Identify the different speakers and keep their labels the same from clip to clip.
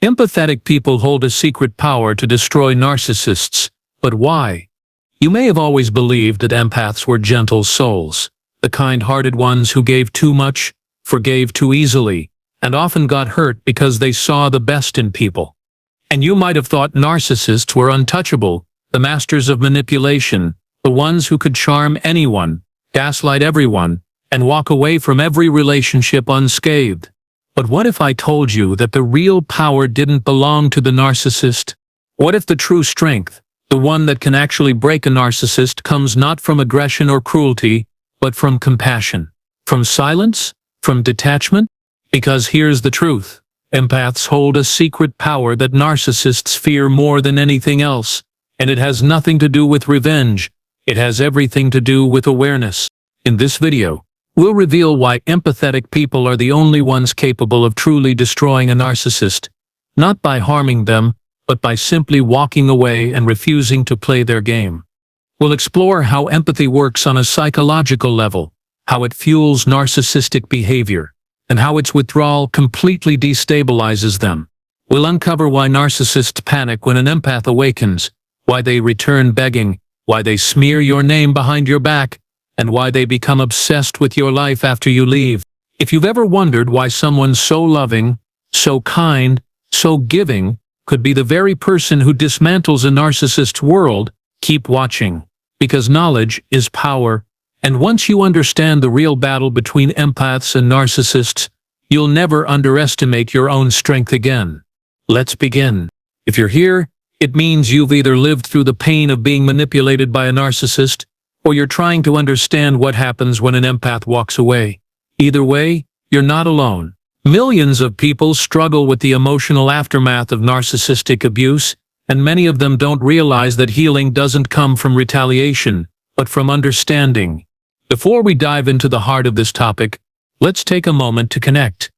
Speaker 1: Empathetic people hold a secret power to destroy narcissists. But why? You may have always believed that empaths were gentle souls, the kind-hearted ones who gave too much, forgave too easily, and often got hurt because they saw the best in people. And you might have thought narcissists were untouchable, the masters of manipulation, the ones who could charm anyone, gaslight everyone, and walk away from every relationship unscathed. But what if I told you that the real power didn't belong to the narcissist? What if the true strength, the one that can actually break a narcissist, comes not from aggression or cruelty, but from compassion, from silence, from detachment? Because here's the truth. Empaths hold a secret power that narcissists fear more than anything else, and it has nothing to do with revenge. It has everything to do with awareness. In this video, we'll reveal why empathetic people are the only ones capable of truly destroying a narcissist, not by harming them, but by simply walking away and refusing to play their game. We'll explore how empathy works on a psychological level, how it fuels narcissistic behavior, and how its withdrawal completely destabilizes them. We'll uncover why narcissists panic when an empath awakens, why they return begging, why they smear your name behind your back, and why they become obsessed with your life after you leave. If you've ever wondered why someone so loving, so kind, so giving could be the very person who dismantles a narcissist's world, keep watching. Because knowledge is power, and once you understand the real battle between empaths and narcissists, you'll never underestimate your own strength again. Let's begin. If you're here, it means you've either lived through the pain of being manipulated by a narcissist, or you're trying to understand what happens when an empath walks away. Either way, you're not alone. Millions of people struggle with the emotional aftermath of narcissistic abuse, and many of them don't realize that healing doesn't come from retaliation, but from understanding. Before we dive into the heart of this topic, let's take a moment to connect.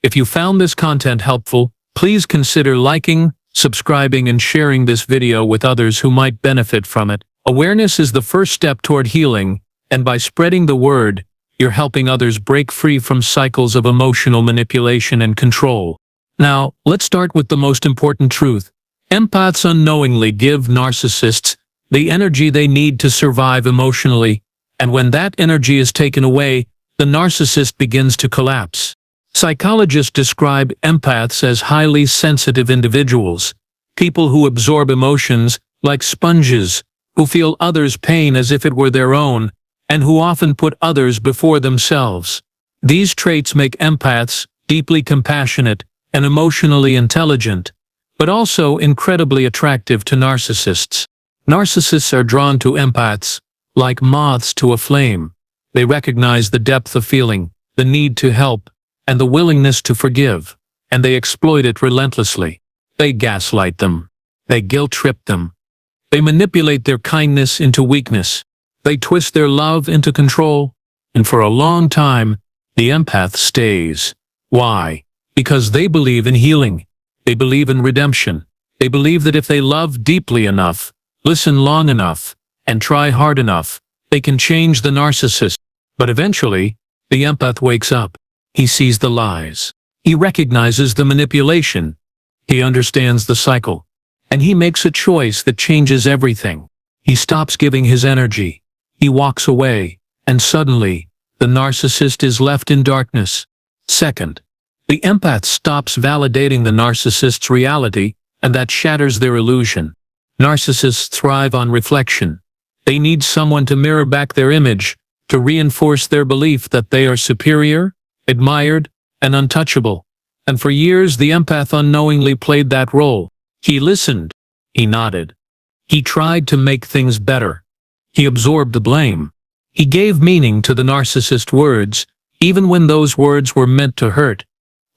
Speaker 1: If you found this content helpful, please consider liking, subscribing, and sharing this video with others who might benefit from it. Awareness is the first step toward healing, and by spreading the word, you're helping others break free from cycles of emotional manipulation and control. Now, let's start with the most important truth. Empaths unknowingly give narcissists the energy they need to survive emotionally, and when that energy is taken away, the narcissist begins to collapse. Psychologists describe empaths as highly sensitive individuals, people who absorb emotions like sponges, who feel others' pain as if it were their own, and who often put others before themselves. These traits make empaths deeply compassionate and emotionally intelligent, but also incredibly attractive to narcissists. Narcissists are drawn to empaths like moths to a flame. They recognize the depth of feeling, the need to help, and the willingness to forgive, and they exploit it relentlessly. They gaslight them. They guilt-trip them. They manipulate their kindness into weakness. They twist their love into control. And for a long time, the empath stays. Why? Because they believe in healing. They believe in redemption. They believe that if they love deeply enough, listen long enough, and try hard enough, they can change the narcissist. But eventually, the empath wakes up. He sees the lies. He recognizes the manipulation. He understands the cycle. And he makes a choice that changes everything. He stops giving his energy. He walks away, and suddenly, the narcissist is left in darkness. Second, the empath stops validating the narcissist's reality, and that shatters their illusion. Narcissists thrive on reflection. They need someone to mirror back their image, to reinforce their belief that they are superior, admired, and untouchable. And for years, the empath unknowingly played that role. He listened. He nodded. He tried to make things better. He absorbed the blame. He gave meaning to the narcissist's words, even when those words were meant to hurt.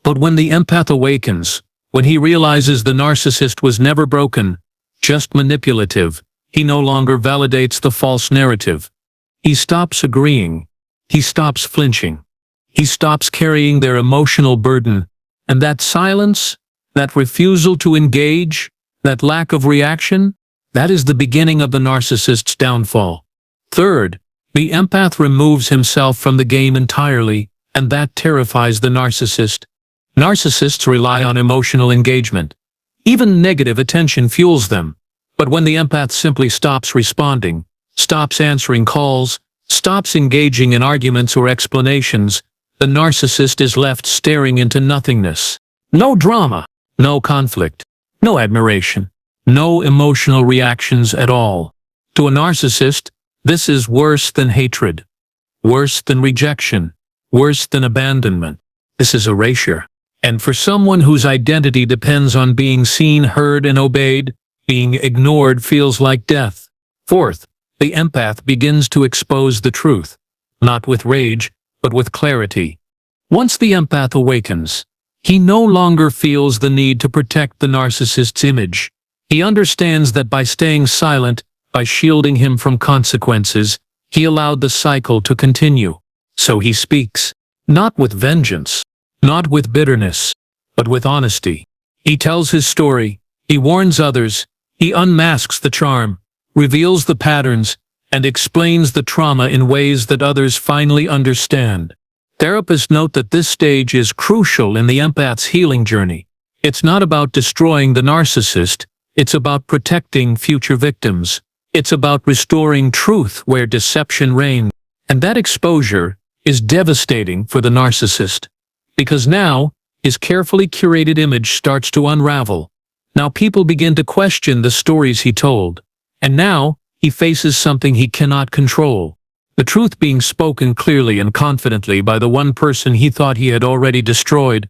Speaker 1: But when the empath awakens, when he realizes the narcissist was never broken, just manipulative, he no longer validates the false narrative. He stops agreeing. He stops flinching. He stops carrying their emotional burden. And that silence, that refusal to engage, that lack of reaction, that is the beginning of the narcissist's downfall. Third, the empath removes himself from the game entirely, and that terrifies the narcissist. Narcissists rely on emotional engagement. Even negative attention fuels them. But when the empath simply stops responding, stops answering calls, stops engaging in arguments or explanations, the narcissist is left staring into nothingness. No drama, no conflict, no admiration, no emotional reactions at all. To a narcissist, this is worse than hatred, worse than rejection, worse than abandonment. This is erasure. And for someone whose identity depends on being seen, heard, and obeyed, being ignored feels like death. Fourth, the empath begins to expose the truth, not with rage, but with clarity. Once the empath awakens, he no longer feels the need to protect the narcissist's image. He understands that by staying silent, by shielding him from consequences, he allowed the cycle to continue. So he speaks, not with vengeance, not with bitterness, but with honesty. He tells his story, he warns others, he unmasks the charm, reveals the patterns, and explains the trauma in ways that others finally understand. Therapists note that this stage is crucial in the empath's healing journey. It's not about destroying the narcissist, it's about protecting future victims. It's about restoring truth where deception reigned. And that exposure is devastating for the narcissist. Because now, his carefully curated image starts to unravel. Now people begin to question the stories he told. And now, he faces something he cannot control. The truth being spoken clearly and confidently by the one person he thought he had already destroyed.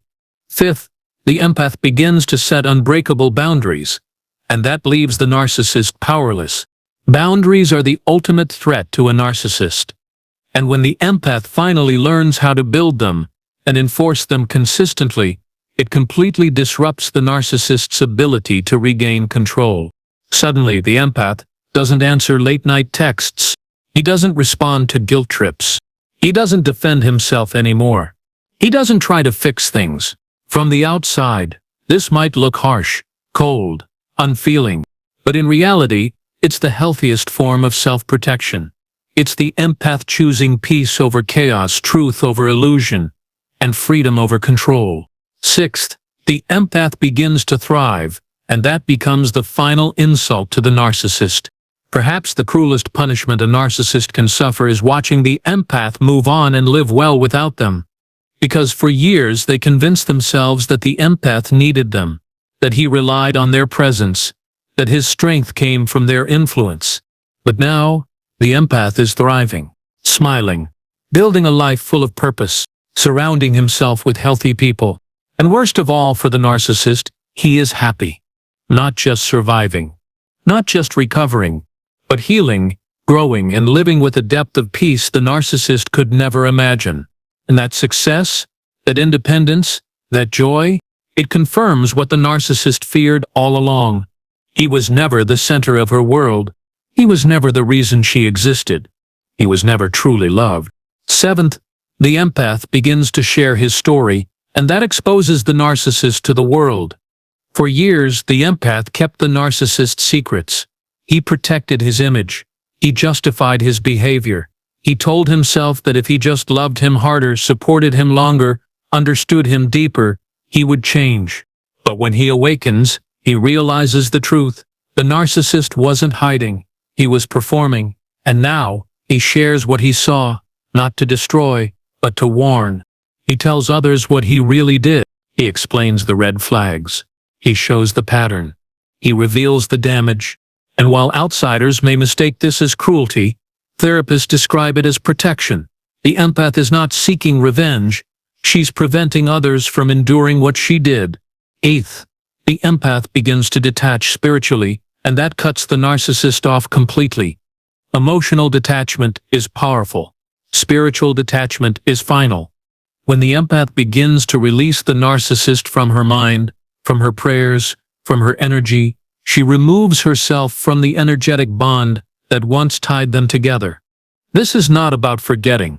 Speaker 1: Fifth, the empath begins to set unbreakable boundaries. And that leaves the narcissist powerless. Boundaries are the ultimate threat to a narcissist. And when the empath finally learns how to build them and enforce them consistently, it completely disrupts the narcissist's ability to regain control. Suddenly, the empath doesn't answer late-night texts. He doesn't respond to guilt trips. He doesn't defend himself anymore. He doesn't try to fix things. From the outside, this might look harsh, cold, unfeeling. But in reality, it's the healthiest form of self-protection. It's the empath choosing peace over chaos, truth over illusion, and freedom over control. Sixth, the empath begins to thrive, and that becomes the final insult to the narcissist. Perhaps the cruelest punishment a narcissist can suffer is watching the empath move on and live well without them. Because for years they convinced themselves that the empath needed them, that he relied on their presence, that his strength came from their influence. But now, the empath is thriving, smiling, building a life full of purpose, surrounding himself with healthy people. And worst of all for the narcissist, he is happy. Not just surviving, not just recovering, but healing, growing, and living with a depth of peace the narcissist could never imagine. And that success, that independence, that joy, it confirms what the narcissist feared all along. He was never the center of her world. He was never the reason she existed. He was never truly loved. Seventh, the empath begins to share his story, and that exposes the narcissist to the world. For years, the empath kept the narcissist's secrets. He protected his image. He justified his behavior. He told himself that if he just loved him harder, supported him longer, understood him deeper, he would change. But when he awakens, he realizes the truth. The narcissist wasn't hiding. He was performing. And now, he shares what he saw, not to destroy, but to warn. He tells others what he really did. He explains the red flags. He shows the pattern. He reveals the damage. And while outsiders may mistake this as cruelty, therapists describe it as protection. The empath is not seeking revenge. She's preventing others from enduring what she did. Eighth, the empath begins to detach spiritually, and that cuts the narcissist off completely. Emotional detachment is powerful. Spiritual detachment is final. When the empath begins to release the narcissist from her mind, from her prayers, from her energy, she removes herself from the energetic bond that once tied them together. This is not about forgetting.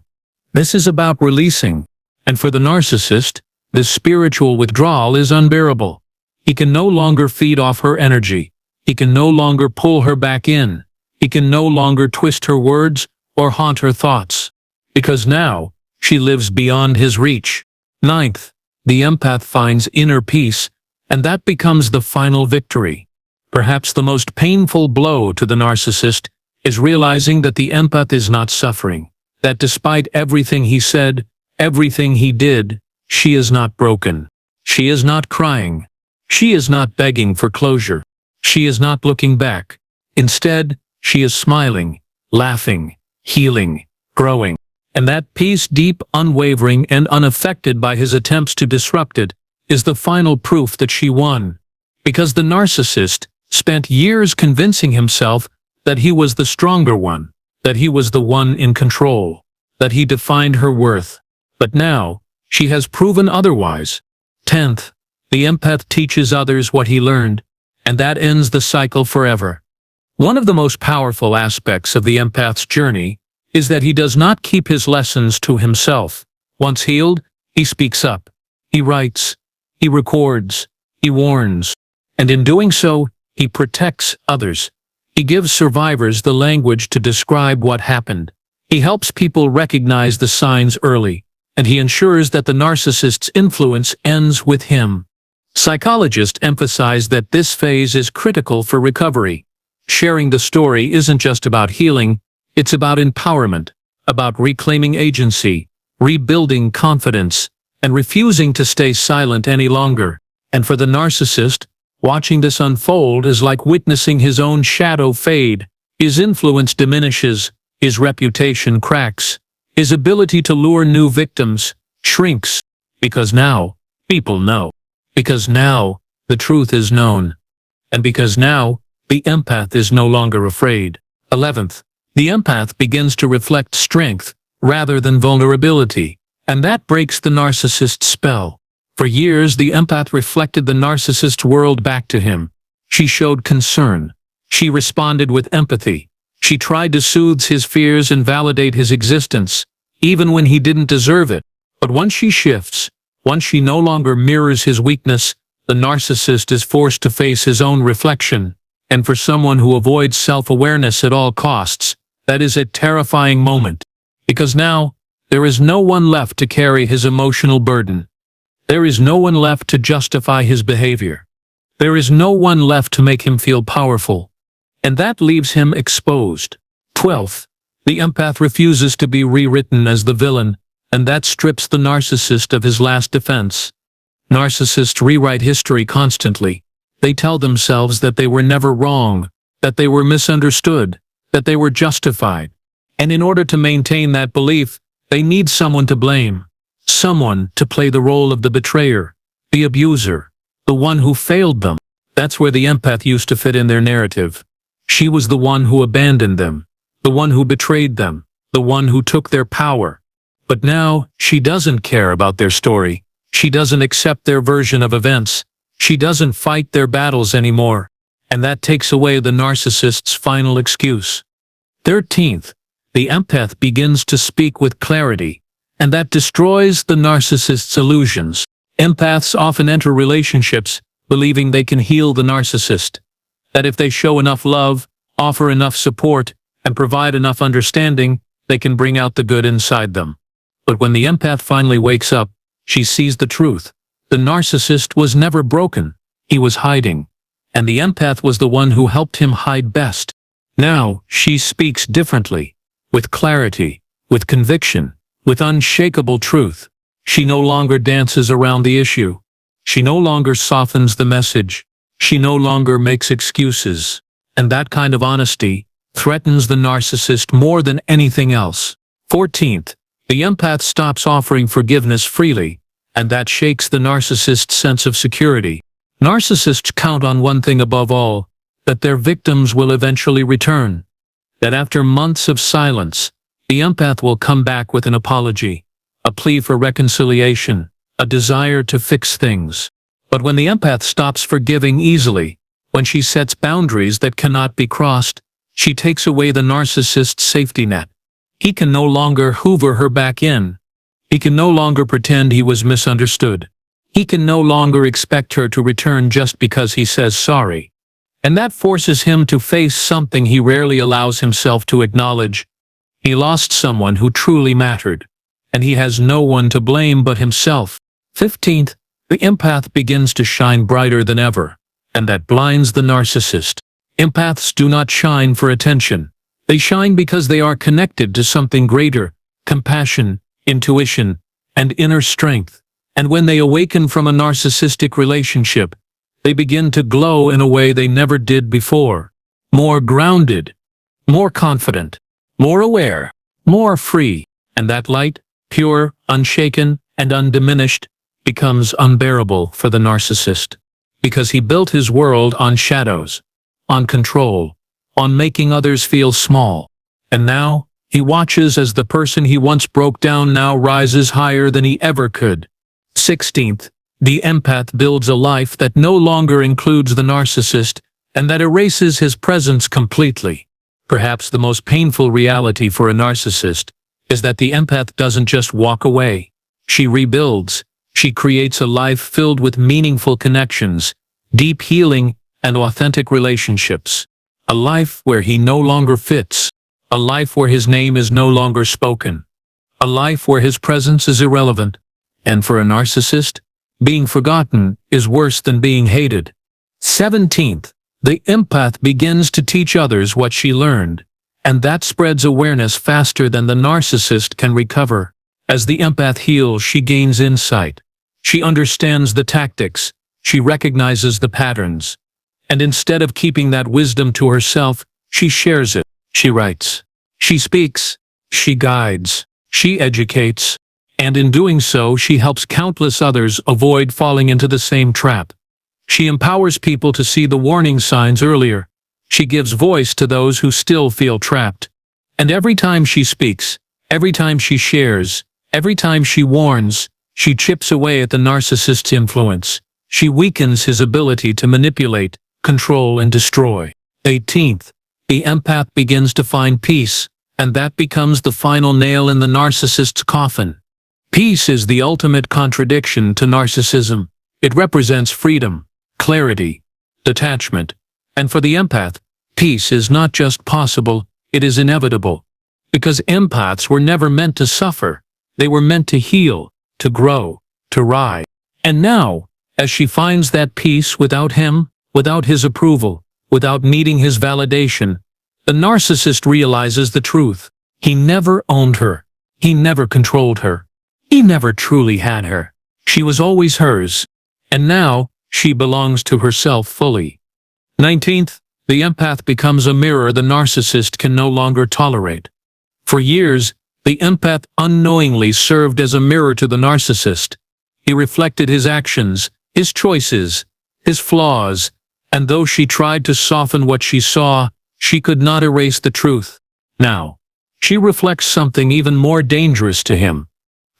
Speaker 1: This is about releasing. And for the narcissist, this spiritual withdrawal is unbearable. He can no longer feed off her energy. He can no longer pull her back in. He can no longer twist her words or haunt her thoughts. Because now, she lives beyond his reach. Ninth, the empath finds inner peace, and that becomes the final victory. Perhaps the most painful blow to the narcissist is realizing that the empath is not suffering, that despite everything he said, everything he did, she is not broken. She is not crying. She is not begging for closure. She is not looking back. Instead, she is smiling, laughing, healing, growing. And that peace, deep, unwavering, and unaffected by his attempts to disrupt it, is the final proof that she won. Because the narcissist spent years convincing himself that he was the stronger one, that he was the one in control, that he defined her worth. But now, she has proven otherwise. 10th, the empath teaches others what he learned, and that ends the cycle forever. One of the most powerful aspects of the empath's journey is that he does not keep his lessons to himself. Once healed, he speaks up. He writes. He records. He warns. And in doing so, he protects others. He gives survivors the language to describe what happened. He helps people recognize the signs early, and he ensures that the narcissist's influence ends with him. Psychologists emphasize that this phase is critical for recovery. Sharing the story isn't just about healing, it's about empowerment, about reclaiming agency, rebuilding confidence, and refusing to stay silent any longer. And for the narcissist, watching this unfold is like witnessing his own shadow fade. His influence diminishes, his reputation cracks, his ability to lure new victims shrinks, because now, people know. Because now, the truth is known. And because now, the empath is no longer afraid. 11th, the empath begins to reflect strength rather than vulnerability, and that breaks the narcissist's spell. For years, the empath reflected the narcissist's world back to him. She showed concern. She responded with empathy. She tried to soothe his fears and validate his existence, even when he didn't deserve it. But once she shifts, once she no longer mirrors his weakness, the narcissist is forced to face his own reflection. And for someone who avoids self-awareness at all costs, that is a terrifying moment. Because now, there is no one left to carry his emotional burden. There is no one left to justify his behavior. There is no one left to make him feel powerful. And that leaves him exposed. 12th, the empath refuses to be rewritten as the villain, and that strips the narcissist of his last defense. Narcissists rewrite history constantly. They tell themselves that they were never wrong, that they were misunderstood, that they were justified. And in order to maintain that belief, they need someone to blame. Someone to play the role of the betrayer, the abuser, the one who failed them. That's where the empath used to fit in their narrative. She was the one who abandoned them, the one who betrayed them, the one who took their power. But now, she doesn't care about their story. She doesn't accept their version of events. She doesn't fight their battles anymore. And that takes away the narcissist's final excuse. 13th, the empath begins to speak with clarity, and that destroys the narcissist's illusions. Empaths often enter relationships believing they can heal the narcissist, that if they show enough love, offer enough support, and provide enough understanding, they can bring out the good inside them. But when the empath finally wakes up, she sees the truth. The narcissist was never broken. He was hiding. And the empath was the one who helped him hide best. Now, she speaks differently, with clarity, with conviction, with unshakable truth. She no longer dances around the issue. She no longer softens the message. She no longer makes excuses. And that kind of honesty threatens the narcissist more than anything else. 14th, the empath stops offering forgiveness freely, and that shakes the narcissist's sense of security. Narcissists count on one thing above all, that their victims will eventually return. That after months of silence, the empath will come back with an apology, a plea for reconciliation, a desire to fix things. But when the empath stops forgiving easily, when she sets boundaries that cannot be crossed, she takes away the narcissist's safety net. He can no longer hoover her back in. He can no longer pretend he was misunderstood. He can no longer expect her to return just because he says sorry. And that forces him to face something he rarely allows himself to acknowledge. He lost someone who truly mattered, and he has no one to blame but himself. 15th, the empath begins to shine brighter than ever, and that blinds the narcissist. Empaths do not shine for attention. They shine because they are connected to something greater: compassion, intuition, and inner strength. And when they awaken from a narcissistic relationship, they begin to glow in a way they never did before. More grounded, more confident, more aware, more free. And that light, pure, unshaken, and undiminished, becomes unbearable for the narcissist, because he built his world on shadows, on control, on making others feel small. And now, he watches as the person he once broke down now rises higher than he ever could. 16th, the empath builds a life that no longer includes the narcissist, and that erases his presence completely. Perhaps the most painful reality for a narcissist is that the empath doesn't just walk away. She rebuilds. She creates a life filled with meaningful connections, deep healing, and authentic relationships. A life where he no longer fits. A life where his name is no longer spoken. A life where his presence is irrelevant. And for a narcissist, being forgotten is worse than being hated. 17th, the empath begins to teach others what she learned, and that spreads awareness faster than the narcissist can recover. As the empath heals, she gains insight. She understands the tactics. She recognizes the patterns. And instead of keeping that wisdom to herself, she shares it. She writes. She speaks. She guides. She educates. And in doing so, she helps countless others avoid falling into the same trap. She empowers people to see the warning signs earlier. She gives voice to those who still feel trapped. And every time she speaks, every time she shares, every time she warns, she chips away at the narcissist's influence. She weakens his ability to manipulate, control, and destroy. 18th, the empath begins to find peace, and that becomes the final nail in the narcissist's coffin. Peace is the ultimate contradiction to narcissism. It represents freedom, clarity, detachment. And for the empath, peace is not just possible, it is inevitable. Because empaths were never meant to suffer. They were meant to heal, to grow, to rise. And now, as she finds that peace without him, without his approval, without needing his validation, the narcissist realizes the truth. He never owned her. He never controlled her. He never truly had her. She was always hers. And now, she belongs to herself fully. 19th, the empath becomes a mirror the narcissist can no longer tolerate. For years, the empath unknowingly served as a mirror to the narcissist. He reflected his actions, his choices, his flaws, and though she tried to soften what she saw, she could not erase the truth. Now, she reflects something even more dangerous to him: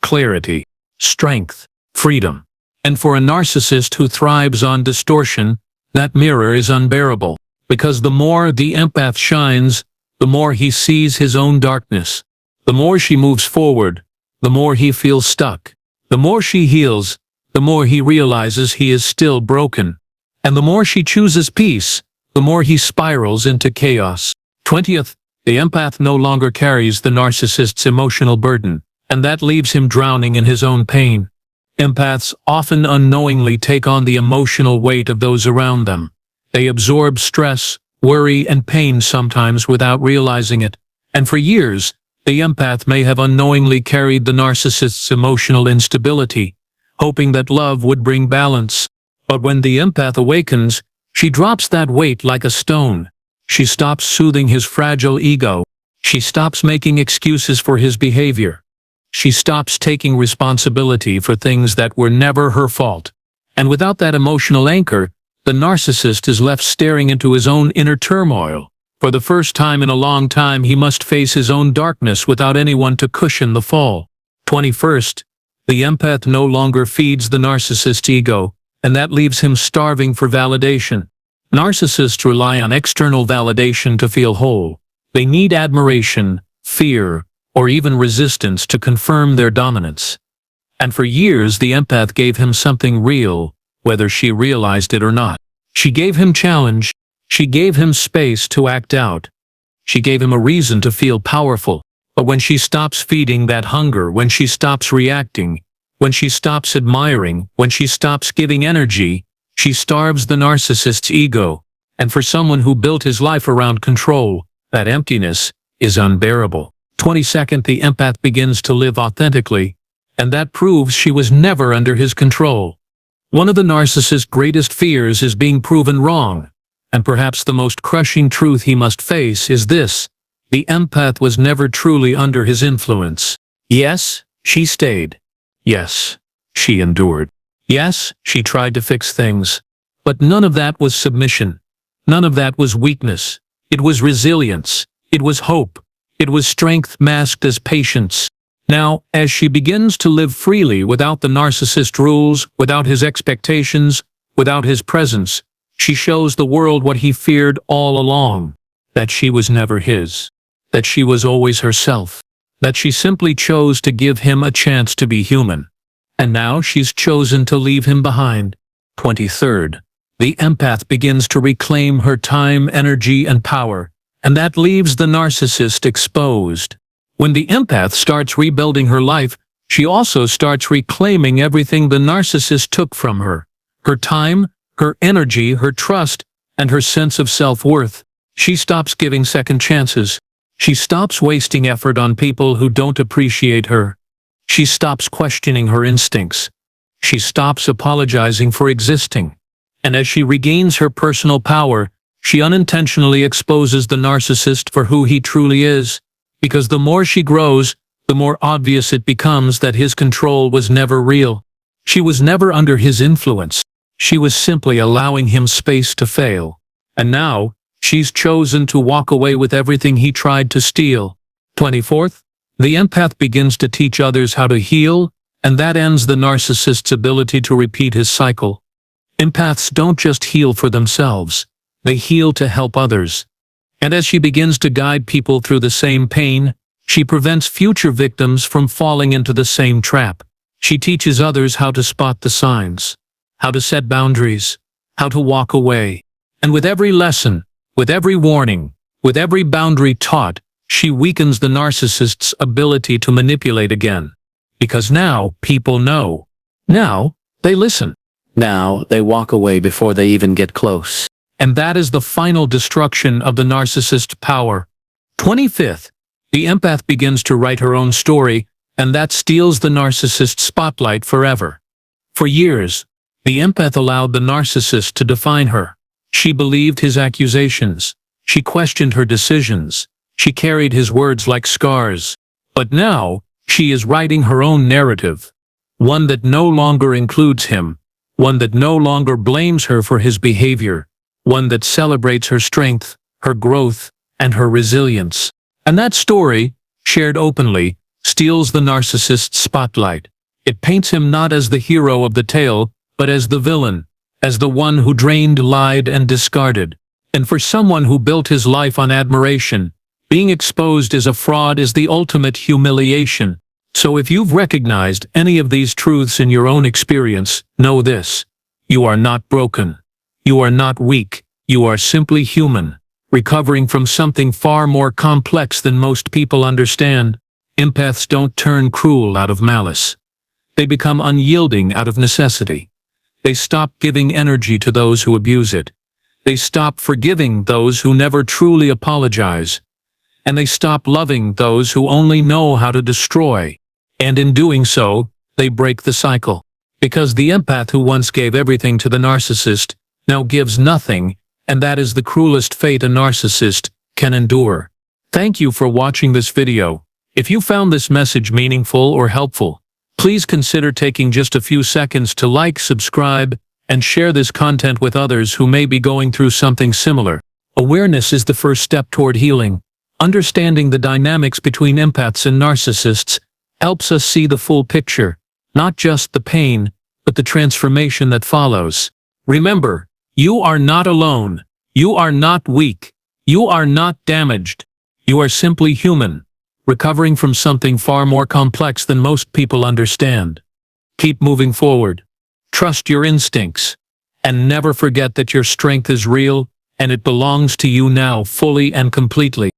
Speaker 1: clarity, strength, freedom. And for a narcissist who thrives on distortion, that mirror is unbearable, because the more the empath shines, the more he sees his own darkness. The more she moves forward, the more he feels stuck. The more she heals, the more he realizes he is still broken. And the more she chooses peace, the more he spirals into chaos. 20th, the empath no longer carries the narcissist's emotional burden, and that leaves him drowning in his own pain. Empaths often unknowingly take on the emotional weight of those around them. They absorb stress, worry, and pain sometimes without realizing it. And for years, the empath may have unknowingly carried the narcissist's emotional instability, hoping that love would bring balance. But when the empath awakens, she drops that weight like a stone. She stops soothing his fragile ego. She stops making excuses for his behavior. She stops taking responsibility for things that were never her fault. And without that emotional anchor, the narcissist is left staring into his own inner turmoil. For the first time in a long time, he must face his own darkness without anyone to cushion the fall. 21st, the empath no longer feeds the narcissist's ego, and that leaves him starving for validation. Narcissists rely on external validation to feel whole. They need admiration, fear, or even resistance to confirm their dominance. And for years, the empath gave him something real, whether she realized it or not. She gave him challenge. She gave him space to act out. She gave him a reason to feel powerful. But when she stops feeding that hunger, when she stops reacting, When she stops admiring, when she stops giving energy, she starves the narcissist's ego. And for someone who built his life around control, that emptiness is unbearable. 22nd, the empath begins to live authentically, and that proves she was never under his control. One of the narcissist's greatest fears is being proven wrong, and perhaps the most crushing truth he must face is this: the empath was never truly under his influence. Yes, she stayed. Yes, she endured. Yes, she tried to fix things. But none of that was submission. None of that was weakness. It was resilience. It was hope. It was strength masked as patience. Now, as she begins to live freely without the narcissist rules, without his expectations, without his presence, she shows the world what he feared all along: that she was never his, that she was always herself, that she simply chose to give him a chance to be human. And now she's chosen to leave him behind. 23rd, the empath begins to reclaim her time, energy, and power, and that leaves the narcissist exposed. When the empath starts rebuilding her life, she also starts reclaiming everything the narcissist took from her: her time, her energy, her trust, and her sense of self-worth. She stops giving second chances. She stops wasting effort on people who don't appreciate her. She stops questioning her instincts. She stops apologizing for existing. And as she regains her personal power, she unintentionally exposes the narcissist for who he truly is. Because the more she grows, the more obvious it becomes that his control was never real. She was never under his influence. She was simply allowing him space to fail. And now, she's chosen to walk away with everything he tried to steal. 24th, the empath begins to teach others how to heal, and that ends the narcissist's ability to repeat his cycle. Empaths don't just heal for themselves, they heal to help others. And as she begins to guide people through the same pain, she prevents future victims from falling into the same trap. She teaches others how to spot the signs, how to set boundaries, how to walk away. And with every lesson, with every warning, with every boundary taught, she weakens the narcissist's ability to manipulate again. Because now people know. Now they listen.
Speaker 2: Now they walk away before they even get close.
Speaker 1: And that is the final destruction of the narcissist's power. 25th, the empath begins to write her own story, and that steals the narcissist's spotlight forever. For years, the empath allowed the narcissist to define her. She believed his accusations. She questioned her decisions. She carried his words like scars. But now, she is writing her own narrative. One that no longer includes him. One that no longer blames her for his behavior. One that celebrates her strength, her growth, and her resilience. And that story, shared openly, steals the narcissist's spotlight. It paints him not as the hero of the tale, but as the villain, as the one who drained, lied, and discarded. And for someone who built his life on admiration, being exposed as a fraud is the ultimate humiliation. So if you've recognized any of these truths in your own experience, know this: you are not broken. You are not weak. You are simply human, recovering from something far more complex than most people understand. Empaths don't turn cruel out of malice. They become unyielding out of necessity. They stop giving energy to those who abuse it. They stop forgiving those who never truly apologize. And they stop loving those who only know how to destroy. And in doing so, they break the cycle. Because the empath who once gave everything to the narcissist now gives nothing, and that is the cruelest fate a narcissist can endure. Thank you for watching this video. If you found this message meaningful or helpful, please consider taking just a few seconds to like, subscribe, and share this content with others who may be going through something similar. Awareness is the first step toward healing. Understanding the dynamics between empaths and narcissists helps us see the full picture, not just the pain, but the transformation that follows. Remember, you are not alone. You are not weak. You are not damaged. You are simply human, recovering from something far more complex than most people understand. Keep moving forward. Trust your instincts. And never forget that your strength is real, and it belongs to you now fully and completely.